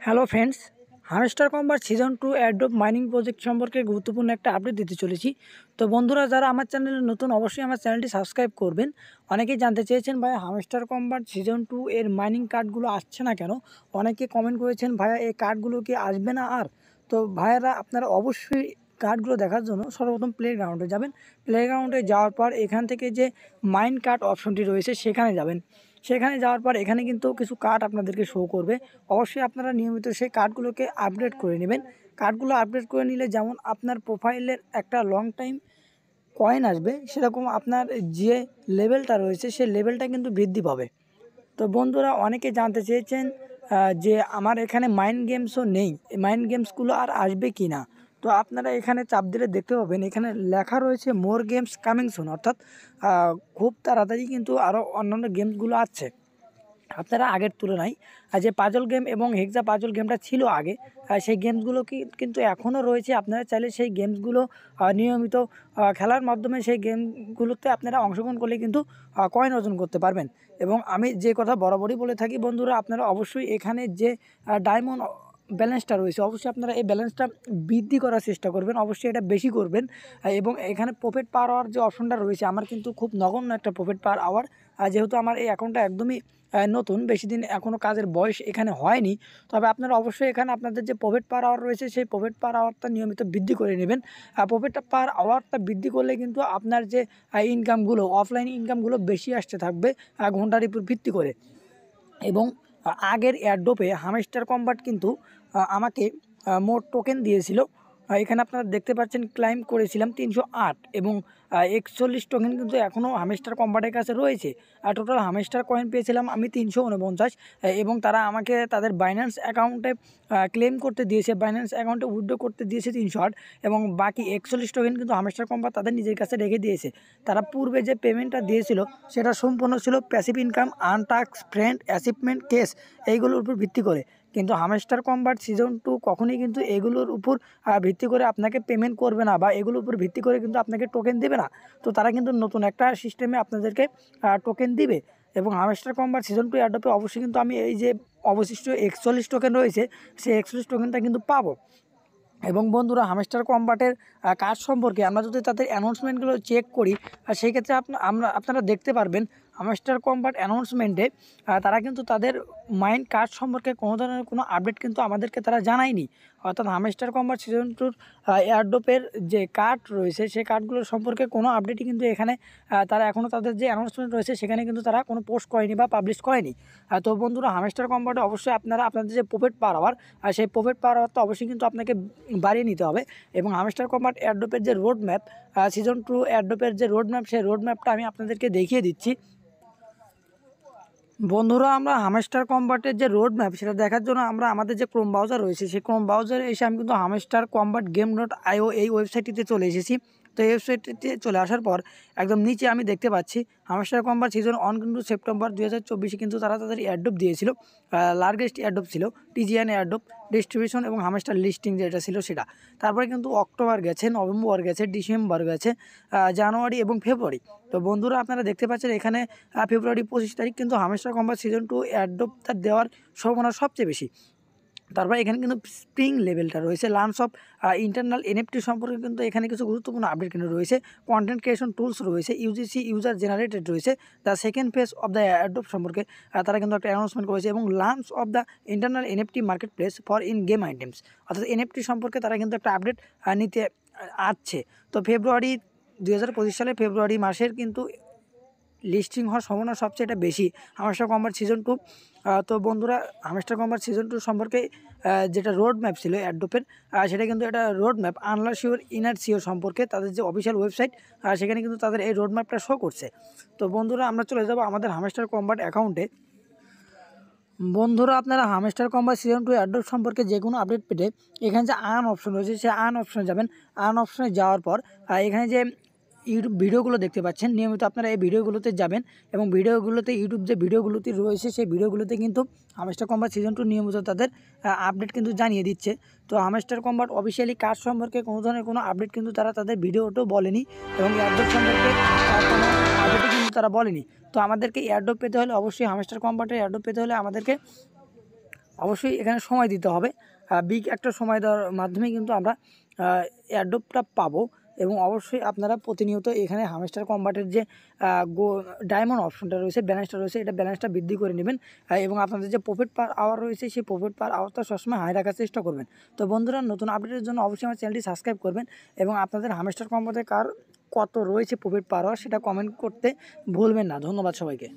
Hello friends, hamster কম্বার season 2 Adobe mining project সম্পর্কে গুরুত্বপূর্ণ একটা আপডেট দিতে চলেছি। তো বন্ধুরা, যারা আমার চ্যানেলে নতুন অবশ্যই আমার চ্যানেলটি সাবস্ক্রাইব করবেন। অনেকেই জানতে চেয়েছেন ভাই হামস্টার কম্বার সিজন 2 এর মাইনিং কার্ডগুলো আসছে না কেন। অনেকে কমেন্ট করেছেন ভাইয়া এই কার্ডগুলো কি আসবে না আর। তো ভাইয়ারা আপনারা অবশ্যই কার্ডগুলো দেখার জন্য সর্বপ্রথম প্লেগ্রাউন্ডে যাবেন। প্লেগ্রাউন্ডে যাওয়ার পর এখান থেকে যে মাইন কার্ড অপশনটি রয়েছে সেখানে যাবেন। সেখানে যাওয়ার পর এখানে কিন্তু কিছু কার্ড আপনাদেরকে শো করবে। অবশ্যই আপনারা নিয়মিত সেই কার্ডগুলোকে আপডেট করে নেবেন। কার্ডগুলো আপডেট করে নিলে যেমন আপনার প্রোফাইলের একটা লং টাইম কয়েন আসবে, সেরকম আপনার যে লেভেলটা রয়েছে সেই লেভেলটা কিন্তু বৃদ্ধি পাবে। তো বন্ধুরা, অনেকে জানতে চেয়েছেন যে আমার এখানে মাইন্ড গেমসও নেই, এই মাইন্ড গেমসগুলো আর আসবে কি না। তো আপনারা এখানে চাপ দিলে দেখতে পাবেন এখানে লেখা রয়েছে মোর গেমস কামিং সুন, অর্থাৎ খুব তাড়াতাড়ি কিন্তু আরও অন্যান্য গেমসগুলো আসছে আপনারা আগের তুলনায়। যে পাজল গেম এবং হেক্সা পাজল গেমটা ছিল আগে, সেই গেমসগুলো কিন্তু এখনও রয়েছে। আপনারা চাইলে সেই গেমসগুলো নিয়মিত খেলার মাধ্যমে সেই গেমগুলোতে আপনারা অংশগ্রহণ করলে কিন্তু কয়েন অর্জন করতে পারবেন। এবং আমি যে কথা বরাবরই বলে থাকি বন্ধুরা, আপনারা অবশ্যই এখানে যে ডায়মন্ড ব্যালেন্সটা রয়েছে অবশ্যই আপনারা এই ব্যালেন্সটা বৃদ্ধি করার চেষ্টা করবেন, অবশ্যই এটা বেশি করবেন। এবং এখানে প্রফিট পার আওয়ার যে অপশনটা রয়েছে, আমার কিন্তু খুব নগণ্য একটা প্রফিট পার আওয়ার, যেহেতু আমার এই অ্যাকাউন্টটা একদমই নতুন, বেশি দিন এখনও কাজের বয়স এখানে হয়নি। তবে আপনারা অবশ্যই এখানে আপনাদের যে প্রফিট পার আওয়ার রয়েছে সেই প্রফিট পার আওয়ারটা নিয়মিত বৃদ্ধি করে নেবেন। প্রফিট পার আওয়ারটা বৃদ্ধি করলে কিন্তু আপনার যে ইনকামগুলো, অফলাইন ইনকামগুলো বেশি আসতে থাকবে ঘন্টার উপর ভিত্তি করে। এবং আগের এয়ারড্রপে হামস্টার কম্বাট কিন্তু আমাকে মোট টোকেন দিয়েছিল। এখানে আপনারা দেখতে পাচ্ছেন ক্লাইম করেছিলাম 308 এবং 41 টোকেন কিন্তু এখনও হামস্টার কম্বাটের কাছে রয়েছে। আর টোটাল হামস্টার কয়েন পেয়েছিলাম আমি 349। এবং তারা আমাকে তাদের বাইন্যান্স অ্যাকাউন্টে ক্লেম করতে দিয়েছে, বাইন্যান্স অ্যাকাউন্টে উইথড্র করতে দিয়েছে 308, এবং বাকি 41 টোকেন কিন্তু হামস্টার কম্বাট তাদের নিজের কাছে রেখে দিয়েছে। তারা পূর্বে যে পেমেন্টটা দিয়েছিল সেটা সম্পূর্ণ ছিল প্যাসিভ ইনকাম, আনটাক্স, ফ্রেন্ড, অ্যাচিভমেন্ট, কেস, এইগুলোর উপর ভিত্তি করে। কিন্তু হামস্টার কম্বাট সিজন 2 কখনোই কিন্তু এগুলোর উপর ভিত্তি করে আপনাকে পেমেন্ট করবে না, বা এগুলোর উপর ভিত্তি করে কিন্তু আপনাকে টোকেন দেবে না। তো তারা কিন্তু নতুন একটা সিস্টেমে আপনাদেরকে টোকেন দিবে। এবং হামস্টার কম্বাট সিজন 2 অ্যাডপে অবশ্যই কিন্তু আমি এই যে অবশিষ্ট 41 টোকেন রয়েছে সেই 41 টোকেনটা কিন্তু পাবো। এবং বন্ধুরা, হামস্টার কম্বাটের কাজ সম্পর্কে আমরা যদি তাদের অ্যানাউন্সমেন্টগুলো চেক করি, সেই ক্ষেত্রে আপনারা দেখতে পারবেন হামস্টার কম্বাট অ্যানাউন্সমেন্টে তারা কিন্তু তাদের মাইন্ড কার্ড সম্পর্কে কোনো ধরনের কোনো আপডেট কিন্তু আমাদেরকে তারা জানায়নি। অর্থাৎ হামস্টার কম্বাট সিজন 2 এয়ারড্রপের যে কার্ড রয়েছে সেই কার্ডগুলোর সম্পর্কে কোনো আপডেটই কিন্তু এখানে তারা এখনও তাদের যে অ্যানাউন্সমেন্ট রয়েছে সেখানে কিন্তু তারা কোনো পোস্ট করেনি বা পাবলিশ করেনি। তো বন্ধুরা, হামস্টার কম্বাটে অবশ্যই আপনারা আপনাদের যে প্রফিট পার আওয়ার, সেই প্রফিট পার আওয়ারটা অবশ্যই কিন্তু আপনাকে বাড়িয়ে নিতে হবে। এবং হামস্টার কম্বাট এয়ারড্রপের যে রোড ম্যাপ, সিজন 2 এয়ারড্রপের যে রোড ম্যাপ, সেই রোড ম্যাপটা আমি আপনাদেরকে দেখিয়ে দিচ্ছি। বন্ধুরা, আমরা হামস্টার কম্বাটের যে রোড ম্যাপ সেটা দেখার জন্য আমরা আমাদের যে ক্রোম ব্রাউজার রয়েছে সেই ক্রোম ব্রাউজারে এসে আমি কিন্তু হামস্টার কম্বাট গেম.io এই ওয়েবসাইটটিতে চলে এসেছি। তো এই ওয়েবসাইটটিতে চলে আসার পর একদম নিচে আমি দেখতে পাচ্ছি হামস্টার কম্বাট সিজন 1 কিন্তু সেপ্টেম্বর 2024 কিন্তু তারা তাদের এয়ারড্রপ দিয়েছিল। লার্জেস্ট এয়ারড্রপ ছিল টিজিএন এয়ারড্রপ ডিস্ট্রিবিউশন এবং হামস্টার লিস্টিং যেটা ছিল সেটা। তারপরে কিন্তু অক্টোবর গেছে, নভেম্বর গেছে, ডিসেম্বর গেছে, জানুয়ারি এবং ফেব্রুয়ারি। তো বন্ধুরা, আপনারা দেখতে পাচ্ছেন এখানে ফেব্রুয়ারি 25 তারিখ কিন্তু হামস্টার কম্বাট সিজন 2 এয়ারড্রপটা দেওয়ার সম্ভাবনা সবচেয়ে বেশি। তারপর এখানে কিন্তু স্প্রিং লেভেলটা রয়েছে, লার্নস অফ ইন্টারনাল এনএফটি সম্পর্কে কিন্তু এখানে কিছু গুরুত্বপূর্ণ আপডেট কিন্তু রয়েছে। কন্টেন্ট ক্রিয়েশন টুলস রয়েছে, ইউজিসি ইউজার জেনারেটেড রয়েছে। The second phase of the airdrop সম্পর্কে তারা কিন্তু একটা অ্যানাউন্সমেন্ট করেছে। এবং learns of the internal NFT market place for in game items, অর্থাৎ এনএফটি সম্পর্কে তারা কিন্তু একটা আপডেট নিতে আসছে। তো ফেব্রুয়ারি 2025 সালে ফেব্রুয়ারি মাসের কিন্তু লিস্টিং হওয়ার সম্ভাবনা সবচেয়ে বেশি হামস্টার কম্বাট সিজন 2। তো বন্ধুরা, হামস্টার কম্বাট সিজন 2 সম্পর্কে যেটা রোড ম্যাপ ছিল অ্যাডোপের, সেটা কিন্তু এটা রোড ম্যাপ আনলাস ইউর ইনার সিওর সম্পর্কে তাদের যে অফিসিয়াল ওয়েবসাইট, সেখানে কিন্তু তাদের এই রোড ম্যাপটা শো করছে। তো বন্ধুরা, আমরা চলে যাব আমাদের হামস্টার কম্বাট অ্যাকাউন্টে। বন্ধুরা, আপনারা হামস্টার কম্বাট সিজন 2 অ্যাড্রপ সম্পর্কে যে কোনো আপডেট পেতে এখানে যে আর্ন অপশন রয়েছে সেই আর্ন অপশনে যাবেন। আর্ন অপশনে যাওয়ার পর এখানে যে ইউটিউব ভিডিওগুলো দেখতে পাচ্ছেন, নিয়মিত আপনারা এই ভিডিওগুলোতে যাবেন এবং ভিডিওগুলোতে ইউটিউব যে ভিডিওগুলোতে রয়েছে সেই ভিডিওগুলোতে কিন্তু হামস্টার কম্বাট সিজন 2 নিয়মিত তাদের আপডেট কিন্তু জানিয়ে দিচ্ছে। তো হামস্টার কম্বাট অফিসিয়ালি কাজ সম্পর্কে কোনো ধরনের কোনো আপডেট কিন্তু তারা তাদের ভিডিওতেও বলেনি, এবং এয়ারড্রপ সম্পর্কে কোনো আপডেটই কিন্তু তারা বলেনি। তো আমাদেরকে এয়ারড্রপ পেতে হলে অবশ্যই হামস্টার কম্বাটের এয়ারড্রপ পেতে হলে আমাদেরকে অবশ্যই এখানে সময় দিতে হবে, বিগ একটা সময় দেওয়ার মাধ্যমে কিন্তু আমরা এয়ারড্রপটা পাবো। এবং অবশ্যই আপনারা প্রতিনিয়ত এখানে হামস্টার কম্বাটের যে ডায়মন্ড অপশনটা রয়েছে, ব্যালেন্সটা রয়েছে, এটা ব্যালেন্সটা বৃদ্ধি করে নেবেন এবং আপনাদের যে প্রফিট পার আওয়ার রয়েছে সেই প্রফিট পার আওয়ারটা সবসময় হাই রাখার চেষ্টা করবেন। তো বন্ধুরা, নতুন আপডেটের জন্য অবশ্যই আমার চ্যানেলটি সাবস্ক্রাইব করবেন এবং আপনাদের হামস্টার কম্বাটে কত রয়েছে প্রফিট পার আওয়ার সেটা কমেন্ট করতে ভুলবেন না। ধন্যবাদ সবাইকে।